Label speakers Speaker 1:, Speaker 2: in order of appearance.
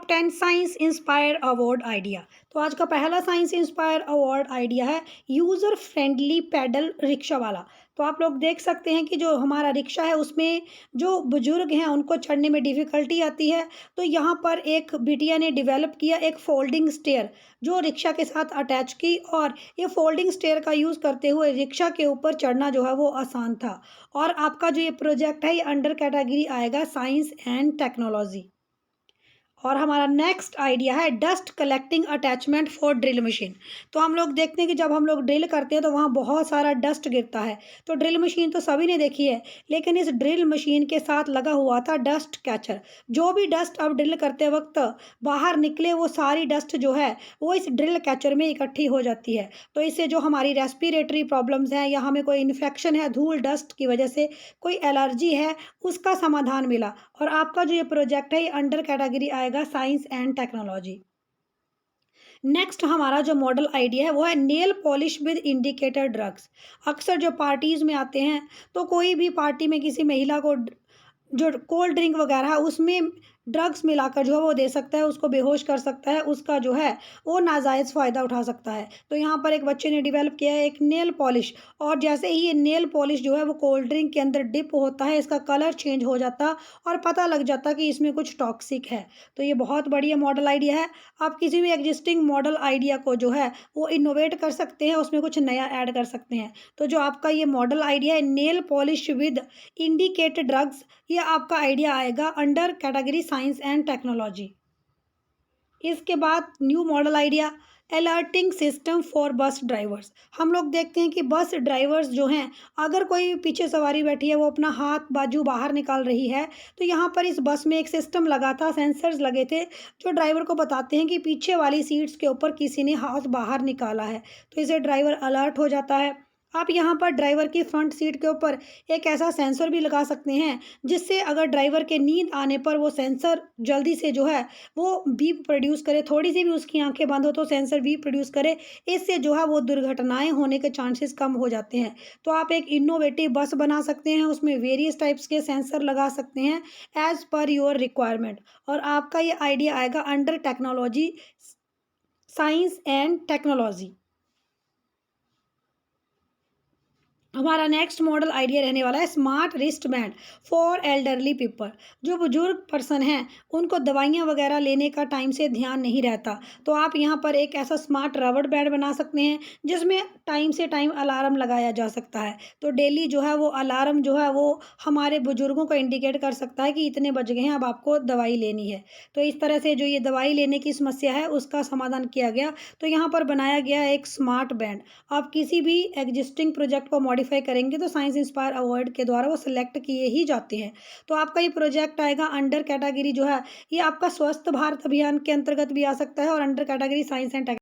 Speaker 1: Top 10 science inspire award idea. तो आज का पहला साइंस इंस्पायर अवार्ड आइडिया है यूज़र फ्रेंडली पैडल रिक्शा वाला। तो आप लोग देख सकते हैं कि जो हमारा रिक्शा है उसमें जो बुजुर्ग हैं उनको चढ़ने में डिफ़िकल्टी आती है। तो यहाँ पर एक बिटिया ने डेवलप किया एक फोल्डिंग स्टेयर जो रिक्शा के साथ अटैच की, और ये फोल्डिंग स्टेयर का यूज़ करते हुए रिक्शा के ऊपर चढ़ना जो है वो आसान था। और आपका जो ये प्रोजेक्ट है ये अंडर कैटेगरी आएगा साइंस एंड टेक्नोलॉजी। और हमारा नेक्स्ट आइडिया है dust collecting attachment for drill machine. तो हम लोग देखते हैं कि जब हम लोग ड्रिल करते हैं तो वहाँ बहुत सारा डस्ट गिरता है। तो ड्रिल मशीन तो सभी ने देखी है, लेकिन इस ड्रिल मशीन के साथ लगा हुआ था डस्ट कैचर। जो भी डस्ट अब ड्रिल करते वक्त बाहर निकले वो सारी डस्ट जो है वो इस ड्रिल कैचर में इकट्ठी हो जाती है। तो इससे जो हमारी रेस्पिरेटरी प्रॉब्लम्स हैं या हमें कोई इन्फेक्शन है धूल डस्ट की वजह से, कोई एलर्जी है, उसका समाधान मिला। और आपका जो ये प्रोजेक्ट है ये अंडर कैटेगरी आएगा साइंस एंड टेक्नोलॉजी। नेक्स्ट हमारा जो मॉडल आइडिया है वो है nail polish with indicator drugs. अक्सर जो पार्टीज़ में आते हैं तो कोई भी पार्टी में किसी महिला को जो कोल्ड ड्रिंक वगैरह है उसमें ड्रग्स मिलाकर जो है वो दे सकता है, उसको बेहोश कर सकता है, उसका जो है वो नाजायज़ फ़ायदा उठा सकता है। तो यहाँ पर एक बच्चे ने डेवलप किया है एक नेल पॉलिश, और जैसे ही ये नेल पॉलिश जो है वो कोल्ड ड्रिंक के अंदर डिप होता है इसका कलर चेंज हो जाता और पता लग जाता कि इसमें कुछ टॉक्सिक है। तो ये बहुत बढ़िया मॉडल आइडिया है। आप किसी भी एग्जिस्टिंग मॉडल आइडिया को जो है वो इनोवेट कर सकते हैं, उसमें कुछ नया ऐड कर सकते हैं। तो जो आपका ये मॉडल आइडिया है nail polish with indicated drugs, ये आपका आइडिया आएगा under category science and technology. इसके बाद new model idea alerting system for bus drivers. हम लोग देखते हैं कि बस ड्राइवर्स जो हैं, अगर कोई पीछे सवारी बैठी है वो अपना हाथ बाजू बाहर निकाल रही है, तो यहाँ पर इस बस में एक सिस्टम लगा था, सेंसर्स लगे थे जो ड्राइवर को बताते हैं कि पीछे वाली सीट्स के ऊपर किसी ने हाथ बाहर निकाला है। तो इसे ड्राइवर अलर्ट हो जाता है। आप यहाँ पर ड्राइवर की फ्रंट सीट के ऊपर एक ऐसा सेंसर भी लगा सकते हैं जिससे अगर ड्राइवर के नींद आने पर वो सेंसर जल्दी से जो है वो बीप प्रोड्यूस करे, थोड़ी सी भी उसकी आंखें बंद हो तो सेंसर बीप प्रोड्यूस करे। इससे जो है वो दुर्घटनाएं होने के चांसेस कम हो जाते हैं। तो आप एक इनोवेटिव बस बना सकते हैं, उसमें वेरियस टाइप्स के सेंसर लगा सकते हैं एज पर योर रिक्वायरमेंट। और आपका ये आइडिया आएगा under technology science and technology. हमारा नेक्स्ट मॉडल आइडिया रहने वाला है smart wrist band for elderly people. जो बुजुर्ग पर्सन हैं उनको दवाइयाँ वगैरह लेने का टाइम से ध्यान नहीं रहता, तो आप यहाँ पर एक ऐसा स्मार्ट रबड़ बैंड बना सकते हैं जिसमें टाइम से टाइम अलार्म लगाया जा सकता है। तो डेली जो है वो अलार्म जो है वो हमारे बुजुर्गों को इंडिकेट कर सकता है कि इतने बज गए हैं, अब आपको दवाई लेनी है। तो इस तरह से जो ये दवाई लेने की समस्या है उसका समाधान किया गया। तो यहाँ पर बनाया गया एक स्मार्ट बैंड। आप किसी भी एग्जिस्टिंग प्रोजेक्ट को मॉडिफाई करेंगे तो साइंस इंस्पायर अवार्ड के द्वारा वो सिलेक्ट किए ही जाते हैं। तो आपका ये प्रोजेक्ट आएगा अंडर कैटेगरी जो है ये आपका स्वस्थ भारत अभियान के अंतर्गत भी आ सकता है और अंडर कैटेगरी साइंस एंड